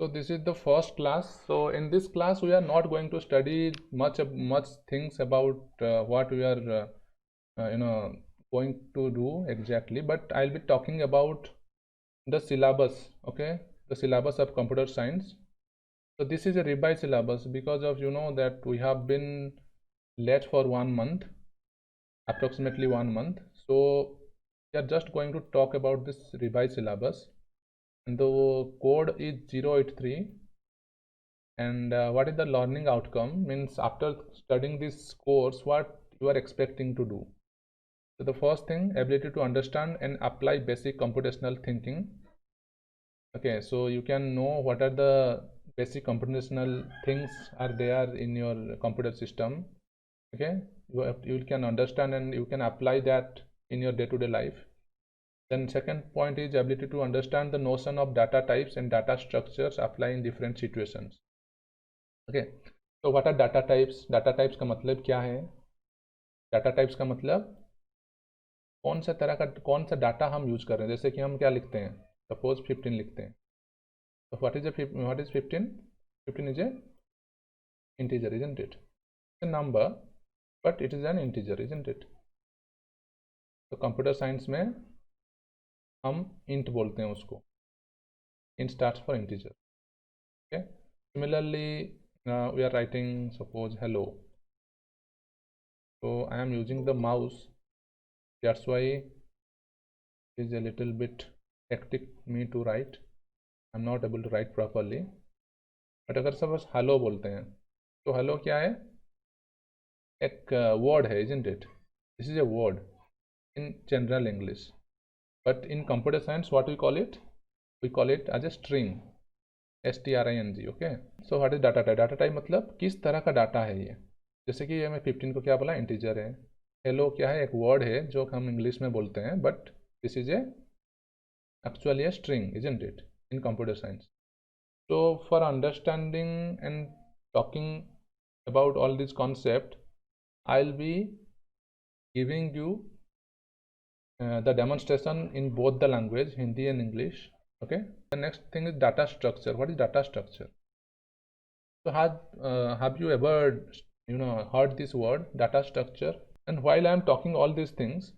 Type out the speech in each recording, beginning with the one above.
So this is the first class. So in this class we are not going to study much things about what we are going to do exactly, but I'll be talking about the syllabus. Okay, the syllabus of computer science. So this is a revised syllabus because of that we have been late for 1 month, approximately 1 month. So we are just going to talk about this revised syllabus, and the code is 083. And what is the learning outcome? Means after studying this course, what you are expecting to do. So the first thing, ability to understand and apply basic computational thinking. Okay, so you can know what are the basic computational things are there in your computer system. Okay, you can understand and you can apply that in your day-to-day life. Then second point is ability to understand the notion of data types and data structures apply in different situations. Okay, तो what are data types? Data types का मतलब क्या है? Data types का मतलब कौन सा data हम यूज कर रहे हैं। जैसे कि हम क्या लिखते हैं, सपोज 15 लिखते हैं, तो what is 15? 15 is a integer, isn't it? Number, but it is an integer, isn't it? तो कंप्यूटर साइंस में हम इंट बोलते हैं उसको, int starts for integer. Okay, similarly we are writing suppose hello, so I am using the mouse, that's why it is a little bit hectic me to write, I'm not able to write properly. But अगर suppose hello बोलते हैं तो hello क्या है? एक word है, isn't it? This is a word in general English, but in computer science what we call it? We call it as a string, string. Okay, so what is data type? Data type मतलब किस तरह का data है ये। जैसे कि ये मैं 15 को क्या बोला, इंटीजर है। हेलो क्या है? एक वर्ड है जो हम इंग्लिश में बोलते हैं, but this is a actually a string, isn't it, in computer science? So for understanding and talking about all these concepts, I'll be giving you the demonstration in both the language, Hindi and English. Okay, the next thing is data structure. What is data structure? So have you ever heard this word data structure? And while I am talking all these things,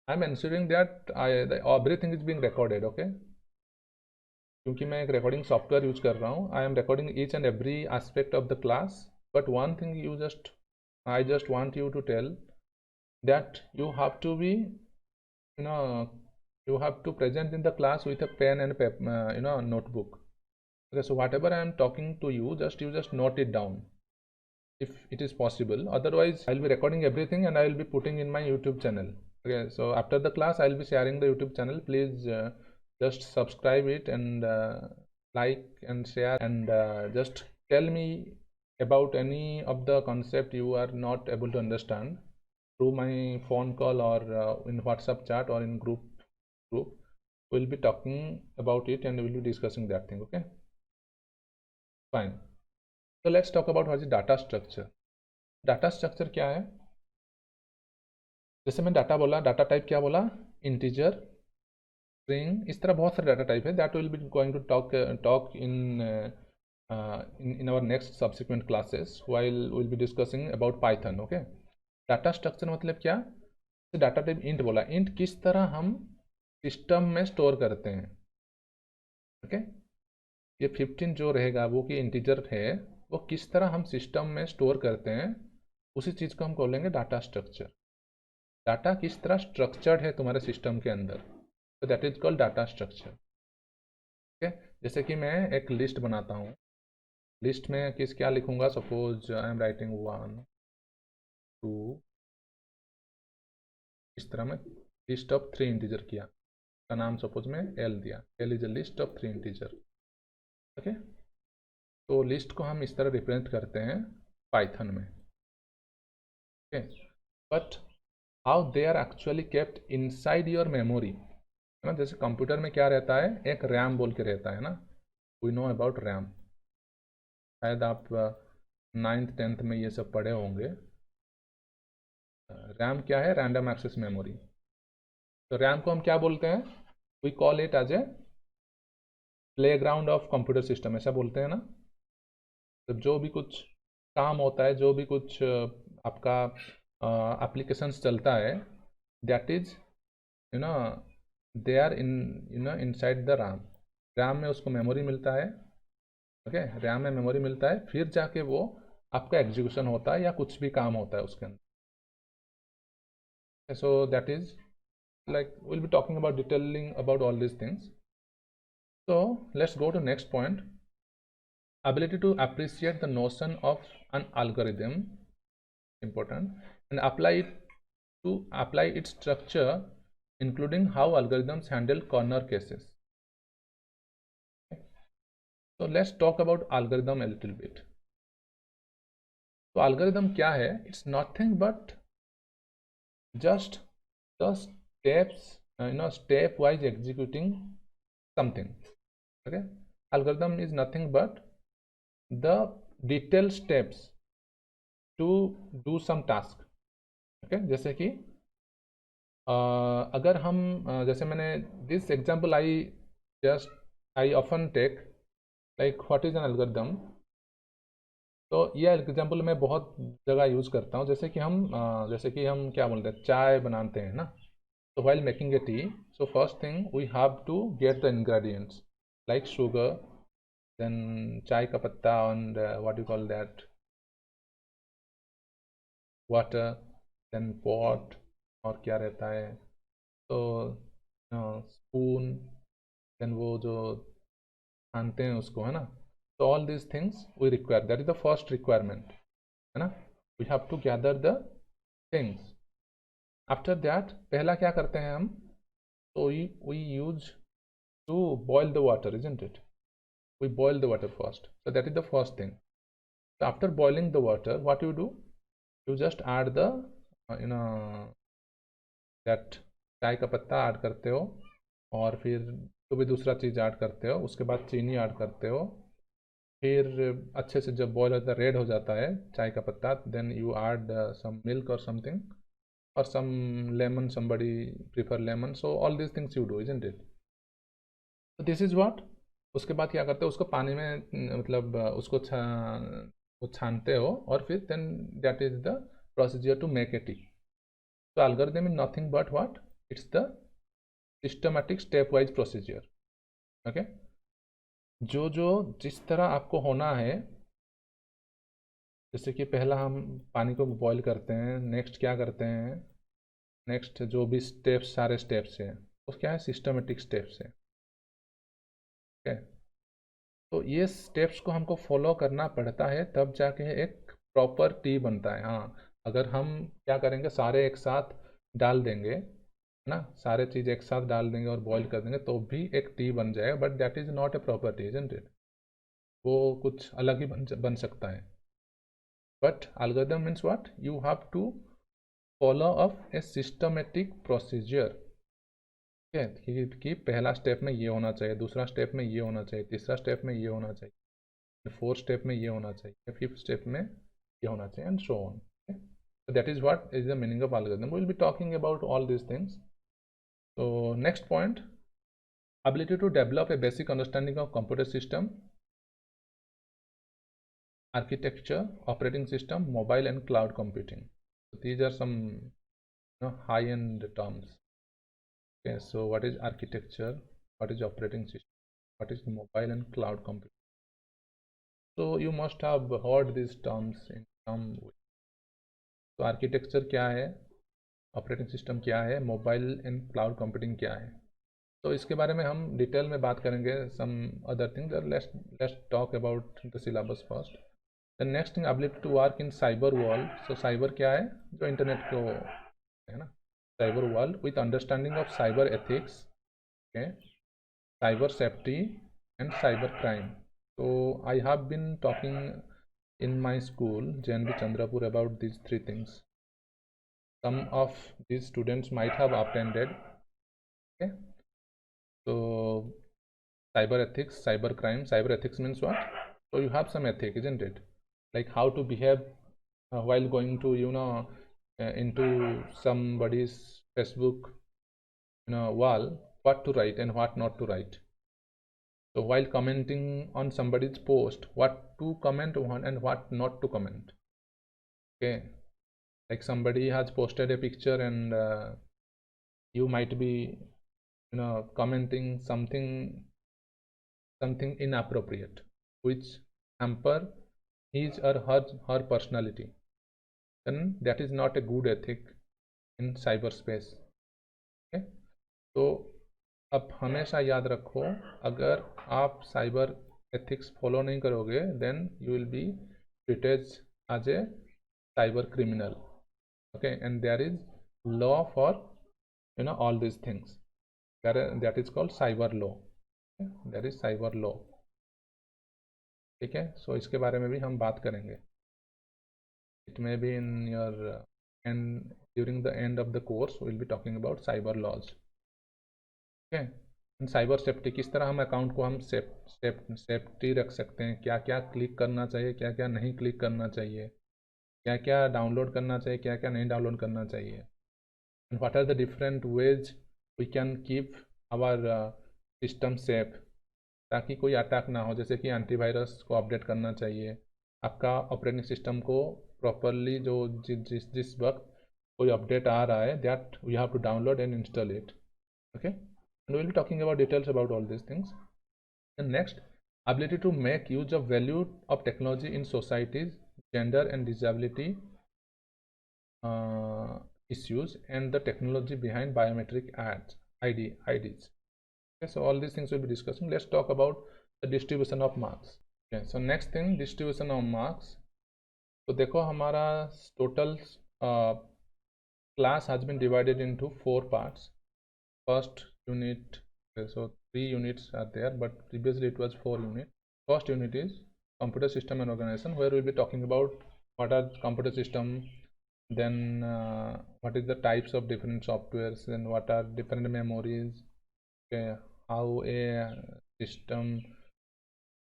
I am ensuring that everything is being recorded. Okay, क्योंकि मैं एक recording software use कर रहा हूँ, I am recording each and every aspect of the class, but one thing I just want you to tell that you have to be you have to present in the class with a pen and paper, notebook. Okay, so whatever I am talking to you, you just note it down if it is possible. Otherwise I'll be recording everything and I will be putting in my YouTube channel. Okay, so after the class I'll be sharing the YouTube channel. Please just subscribe it and like and share, and just tell me about any of the concept you are not able to understand through my phone call or in WhatsApp chat or in group. We'll be talking about it and we'll be discussing that thing. Okay, fine. So let's talk about what is data structure. Data structure क्या है? जैसे मैं data बोला, data type क्या बोला? Integer, string, इस तरह बहुत सारे डाटा टाइप है that will be going to talk in our next subsequent classes while we'll be discussing about Python. Okay, data structure मतलब क्या? डाटा टाइप इंट बोला, इंट किस तरह हम सिस्टम में स्टोर करते हैं। ओके, ये 15 जो रहेगा वो कि इंटीजर है, वो किस तरह हम सिस्टम में स्टोर करते हैं, उसी चीज़ को हम बोलेंगे डाटा स्ट्रक्चर। डाटा किस तरह स्ट्रक्चर्ड है तुम्हारे सिस्टम के अंदर, तो that is called data structure. Okay, जैसे कि मैं एक लिस्ट बनाता हूँ, लिस्ट में क्या लिखूंगा? सपोज आई एम राइटिंग 1 2, इस तरह मैं लिस्ट ऑफ 3 इंटीजर किया, का नाम सपोज मैं एल दिया, L is a list of 3 integer. Okay, तो लिस्ट को हम इस तरह रिप्रेजेंट करते हैं पाइथन में। Okay, but how they are actually kept inside your memory, है ना। जैसे कंप्यूटर में क्या रहता है, एक रैम बोल के रहता है ना, वी नो अबाउट रैम, शायद आप 9th 10th में ये सब पढ़े होंगे। रैम क्या है? Random access memory. तो रैम को हम क्या बोलते हैं? We call it as a playground of computer system ऐसा बोलते हैं ना। तो जो भी कुछ काम होता है, जो भी कुछ आपका एप्लीकेशंस चलता है, that is you know they are in inside the RAM. RAM में उसको मेमोरी मिलता है, ओके, रैम में मेमोरी मिलता है, फिर जाके वो आपका एग्जीक्यूशन होता है या कुछ भी काम होता है उसके अंदर। So that is like we'll be talking about detailing about all these things. So let's go to next point. Ability to appreciate the notion of an algorithm, important, and apply its structure, including how algorithms handle corner cases. So let's talk about algorithm a little bit. So algorithm क्या है? It's nothing but just the steps, stepwise executing something. Okay, algorithm is nothing but the detailed steps to do some task. Okay, जैसे कि अगर हम जैसे मैंने this example I often take like what is an algorithm. तो ये example मैं बहुत जगह यूज़ करता हूँ। जैसे कि हम क्या बोलते हैं, चाय बनाते हैं ना। So while making a tea, so first thing we have to get the ingredients like sugar, then chai ka patta, and what you call that, water, then pot, और क्या रहता है, तो स्पून, देन वो जो छानते हैं उसको, है ना। तो all this things we require, that is the first requirement, है ना। We have to gather the things. After that पहला क्या करते हैं हम, तो we use to boil the water, isn't it. we boil the water first, so that is the first thing. So after boiling the water, what you do, you just add the that चाय का पत्ता add करते हो, और फिर जो भी दूसरा चीज़ ऐड करते हो, उसके बाद चीनी ऐड करते हो। फिर अच्छे से जब बॉयल होता है, रेड हो जाता है चाय का पत्ता, then you add some milk और समथिंग, और some lemon, somebody prefer lemon, so all these things you do, isn't it? So this is what, उसके बाद क्या करते हो, उसको पानी में मतलब उसको वो छानते हो, और फिर then that is the procedure to make a tea. तो algorithm is nothing but what, it's the systematic stepwise procedure. Okay, जो जो जिस तरह आपको होना है, जैसे कि पहला हम पानी को बॉईल करते हैं, नेक्स्ट क्या करते हैं, नेक्स्ट जो भी स्टेप्स, सारे स्टेप्स हैं वो क्या है, सिस्टमेटिक स्टेप्स है। ओके, तो ये स्टेप्स को हमको फॉलो करना पड़ता है, तब जाके एक प्रॉपर टी बनता है। हाँ, अगर हम क्या करेंगे, सारे एक साथ डाल देंगे ना, सारे चीज़ एक साथ डाल देंगे और बॉईल कर देंगे तो भी एक टी बन जाएगा, but that is not a proper tea, isn't it. वो कुछ अलग ही बन सकता है। But algorithm means what, you have to follow up a systematic procedure. ठीक है, कि पहला स्टेप में ये होना चाहिए, दूसरा स्टेप में ये होना चाहिए, तीसरा स्टेप में ये होना चाहिए, फोर्थ स्टेप में ये होना चाहिए, फिफ्थ स्टेप में ये होना चाहिए, and so on. So that is what is the meaning of algorithm. We will be talking about all these things. So next point, ability to develop a basic understanding of computer system, architecture, operating system, mobile and cloud computing. So these are some high-end terms. Okay, so what is architecture, what is operating system, what is mobile and cloud computing? So you must have heard these terms in some way. तो architecture क्या है, operating system क्या है, mobile and cloud computing क्या है, तो इसके बारे में हम डिटेल में बात करेंगे। Some other thing, let's talk about the syllabus first. The next thing, ability to work in cyber world. So cyber क्या है, जो इंटरनेट को है ना, cyber world with understanding of cyber ethics, cyber safety and cyber crime. So I have been talking in my school, JNB Chandrapur, about these three things. Some of these students might have attended. Okay, so cyber ethics, cyber crime. Cyber ethics means what? So you have some ethic, isn't it? Like how to behave while going to into somebody's Facebook wall, what to write and what not to write. So while commenting on somebody's post, what to comment on and what not to comment. Okay, like somebody has posted a picture and you might be commenting something inappropriate which hamper his or her personality, then that is not a good ethic in cyberspace. Okay, तो अब हमेशा याद रखो, अगर आप cyber ethics follow नहीं करोगे then you will be treated as a cyber criminal. Okay, and there is law for all these things. That is called cyber law. Okay? There is cyber law. ठीक है, सो इसके बारे में भी हम बात करेंगे. It may be in your and during the end of the course we will be talking about cyber laws. Okay, cyber safety, किस तरह हम अकाउंट को हम सेफ्टी रख सकते हैं, क्या क्या क्लिक करना चाहिए, क्या क्या नहीं क्लिक करना चाहिए, क्या क्या डाउनलोड करना चाहिए, क्या क्या नहीं डाउनलोड करना चाहिए, and what are the different ways we can keep our system safe, ताकि कोई अटैक ना हो. जैसे कि एंटीवायरस को अपडेट करना चाहिए, आपका ऑपरेटिंग सिस्टम को प्रॉपरली जो जिस वक्त कोई अपडेट आ रहा है that we have to download and install it. Okay, and we'll be talking about details about all these things. And next, ability to make use of value of technology in societies, gender and disability issues, and the technology behind biometric IDs. Okay, so all these things we'll be discussing. Let's talk about the distribution of marks. Okay, so next thing, distribution of marks. तो देखो हमारा total class has been divided into 4 parts. First unit, okay, so 3 units are there, but previously it was 4 units. First unit is computer system and organization, where we'll be talking about what are computer system, then what is the types of different softwares, then what are different memories, okay, how a system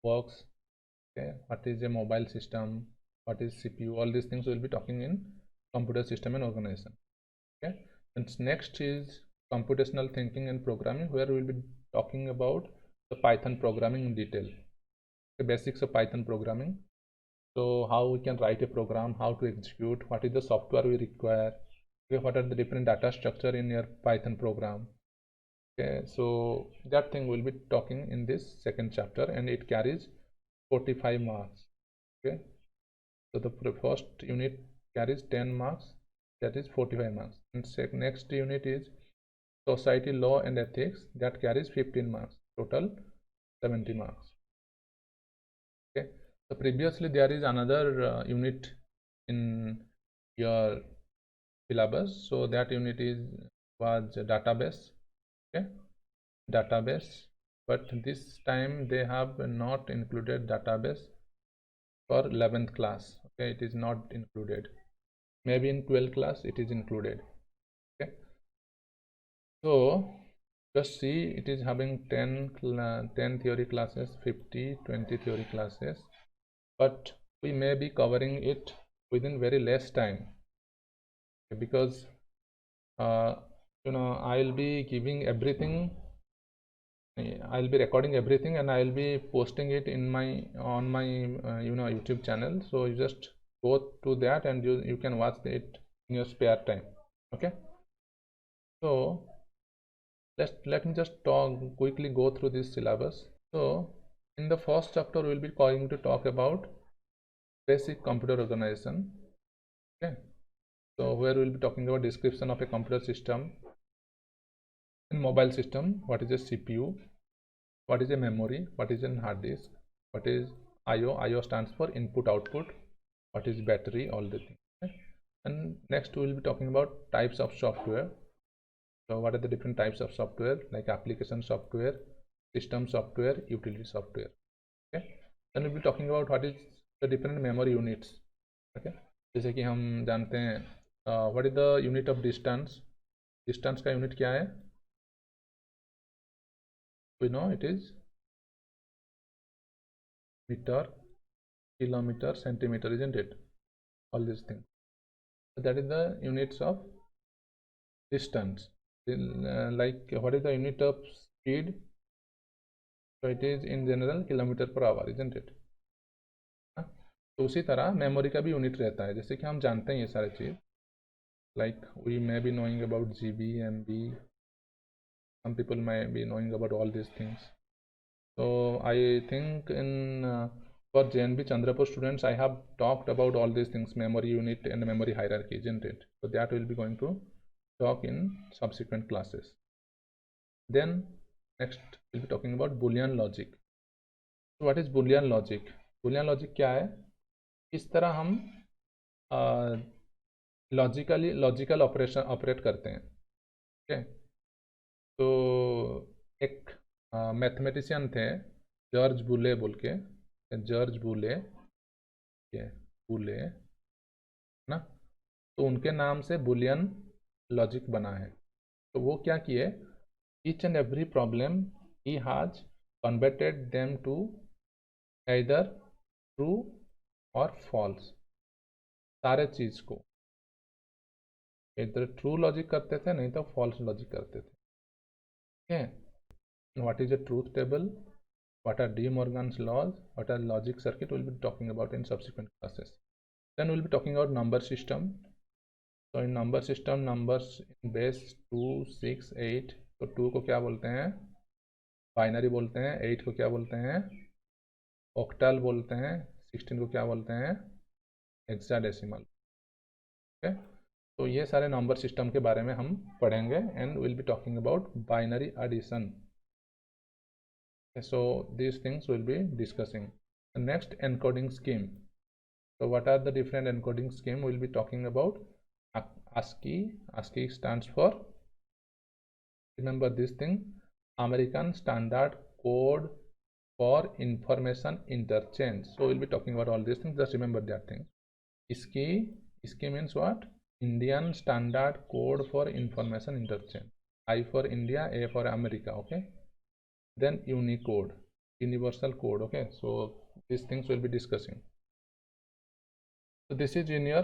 works, okay, what is a mobile system, what is CPU, all these things we'll be talking in computer system and organization. Okay, and next is computational thinking and programming, where we will be talking about the Python programming in detail, the basics of Python programming. So how we can write a program, how to execute, what is the software we require, okay, what are the different data structure in your Python program. Okay, so that thing we'll be talking in this second chapter, and it carries 45 marks. Okay, so the first unit carries 10 marks, that is 45 marks, and next unit is society, law and ethics, that carries 15 marks, total 70 marks. Okay, so previously there is another unit in your syllabus, so that unit was database. Okay, database, but this time they have not included database for 11th class. Okay, it is not included, maybe in 12th class it is included. Okay, so just see, it is having 10 theory classes, 50, 20 theory classes, but we may be covering it within very less time, because I'll be giving everything, I'll be recording everything, and I'll be posting it on my YouTube channel. So you just go to that and you can watch it in your spare time. Okay, so let me just quickly go through this syllabus. So in the first chapter we'll be going to talk about basic computer organization. Okay, so where we'll be talking about description of a computer system. In mobile system, what is a CPU, what is a memory, what is a hard disk, what is IO stands for input output, what is battery, all the things. Okay? And next we will be talking about types of software. So what are the different types of software, like application software, system software, utility software. Okay, then we'll be talking about what is the different memory units. Okay, जैसे कि हम जानते हैं what is the unit of distance, distance का unit क्या है, we know it is meter, kilometer, centimeter, isn't it, all these things. So that is the units of distance. Like what is the unit of speed, so it is in general kilometer per hour, isn't it? तो उसी तरह memory का भी unit रहता है, जैसे कि हम जानते हैं ये सारे चीज़, like we may be knowing about GB, MB, some people may be knowing about all these things. So I think in for JNB Chandrapur students, I have talked about all these things, memory unit and memory hierarchy, isn't it? So that will be going to talk in subsequent classes. Then next we'll be talking about Boolean logic. So what is Boolean logic? Boolean logic क्या है? इस तरह हम logical operate करते हैं, ठीक है? तो एक मैथमेटिशियन थे जॉर्ज बूले बोल के, जॉर्ज बूले ना, तो उनके नाम से बुलियन लॉजिक बना है। तो वो क्या किए, ईच एंड एवरी प्रॉब्लम ही has converted them to either true और फॉल्स, सारे चीज़ को इधर ट्रू लॉजिक करते थे, नहीं तो फॉल्स लॉजिक करते थे, ठीक है? What is a truth table, what are De Morgan's laws, what are logic circuit, we'll be talking about in subsequent classes. Then we'll be talking about number system. So in number system, numbers in base 2, 6, 8, तो 2 को क्या बोलते हैं, binary बोलते हैं, 8 को क्या बोलते हैं, ऑक्टल बोलते हैं, 16 को क्या बोलते हैं, हेक्साडेसिमल, ओके? तो ये सारे नंबर सिस्टम के बारे में हम पढ़ेंगे and will be talking about binary addition. So these things we'll be discussing. The next, encoding scheme. So what are the different encoding scheme? We'll be talking about ASCII. ASCII stands for, remember this thing, American Standard Code for Information Interchange. So we'll be talking about all these things. Just remember that thing. ASCII means what? Indian Standard Code for Information Interchange. I for India, A for America, okay? Then Unicode, universal code, okay? So these things we'll be discussing. So this is in your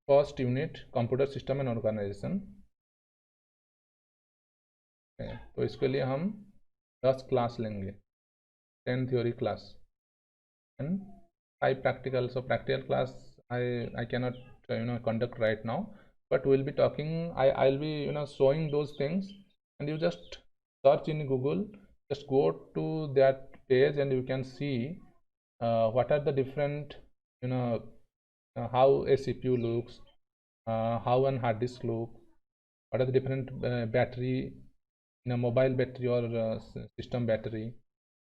first unit, computer system and organization, okay? तो इसके लिए हम 10 class लेंगे, 10 theory class and 5 practical. So practical class I cannot conduct right now, but we'll be talking, I'll be showing those things, and you just search in Google, just go to that page and you can see what are the different, how a CPU looks, how an hard disk look, what are the different battery, mobile battery or system battery,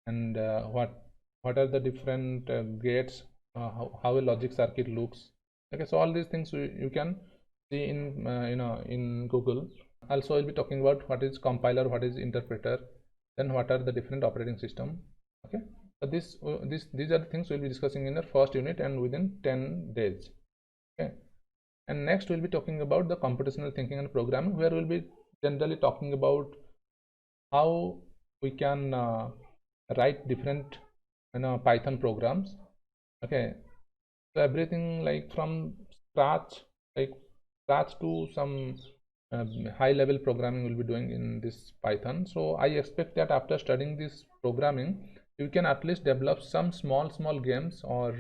and what are the different gates, how a logic circuit looks, okay? So all these things you can see in in Google. Also we'll be talking about what is compiler, what is interpreter, then what are the different operating system, okay? So these are the things we'll be discussing in the first unit and within 10 days, okay? And next we'll be talking about the computational thinking and programming, where we'll be generally talking about how we can write different Python programs, okay? So everything like from scratch to some high level programming will be doing in this Python. So I expect that after studying this programming, you can at least develop some small games or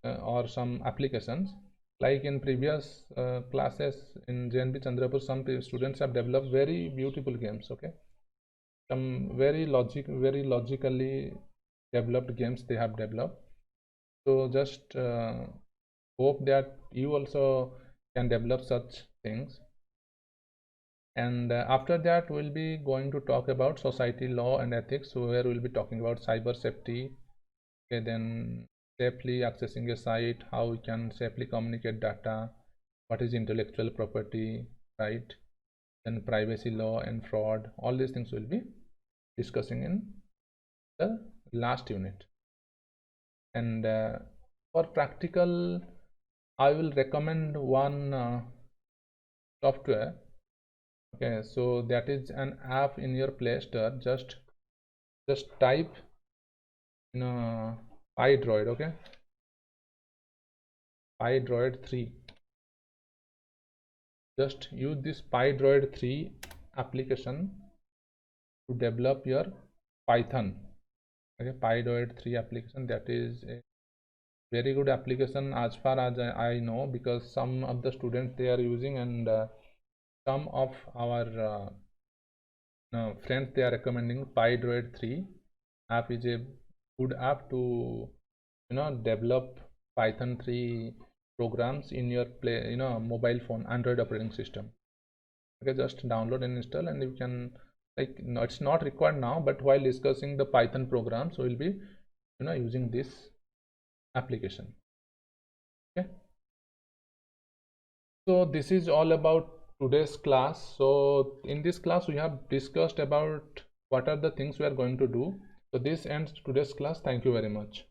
or some applications. Like in previous classes in JNB Chandrapur, some students have developed very beautiful games, okay? Some very logically developed games they have developed. So just hope that you also can develop such things. And after that we'll be going to talk about society, law and ethics, so where we'll be talking about cyber safety, okay? Then safely accessing a site, how we can safely communicate data, what is intellectual property, right? Then privacy law and fraud, all these things we'll be discussing in the last unit. And for practical, I will recommend one software, okay? So that is an app in your Play Store. Just type PyDroid, okay? PyDroid 3. Just use this PyDroid 3 application to develop your Python. Okay, PyDoid 3 application, that is a very good application as far as I know, because some of the students they are using, and some of our friends they are recommending. PyDroid 3 app is a good app to develop Python 3 programs in your mobile phone, Android operating system. Okay, just download and install, and you can, like, no, it's not required now, but while discussing the Python programs we will be using this application. Okay, so this is all about today's class. So in this class we have discussed about what are the things we are going to do. So this ends today's class. Thank you very much.